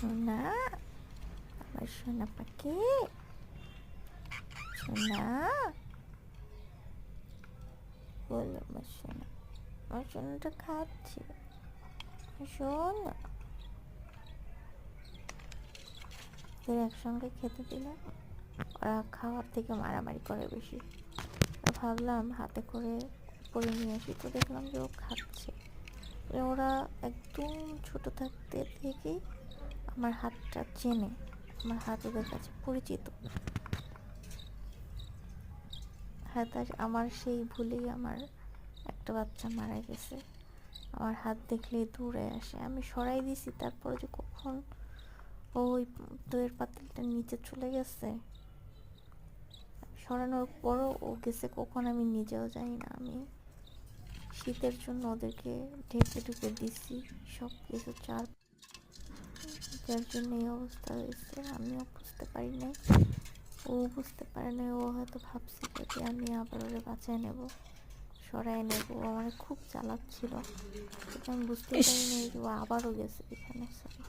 সোনা, আমার সোনা পাখি, সোনা বলো আমার সোনা। আমার সোনাটা খাচ্ছে, সোনা। ওদের একসঙ্গে খেতে দিলে ওরা খাওয়ার থেকে মারামারি করে বেশি। ভাবলাম হাতে করে করে নিয়ে আসি, তো দেখলাম যে ও খাচ্ছে। ওরা একদম ছোট থাকতে থেকেই আমার হাতটা চেনে, আমার হাত ওদের কাছে পরিচিত। হ্যাঁ, আমার সেই ভুলেই আমার একটা বাচ্চা মারা গেছে। আমার হাত দেখলেই দূরে আসে, আমি সরাই দিছি, তারপরে যে কখন ওই দইয়ের পাতিলটা নিচে চলে গেছে, সরানোর পরও ও গেছে কখন আমি নিজেও জানি না। আমি শীতের জন্য ওদেরকে ঢেকে ঢুকে দিছি সব কিছু, যার জন্য এই অবস্থা হয়েছে। আমিও বুঝতে পারি নাই, ও বুঝতে পারে নাই। ও হয়তো ভাবছিল যে আমি আবার ওরে বাঁচায় নেব, সরাই নেব। ও আমার খুব চালাক ছিল, কিন্তু আমি বুঝতেই ইস, পারি নাই যে ও আবারও গেছে এখানে। সরি।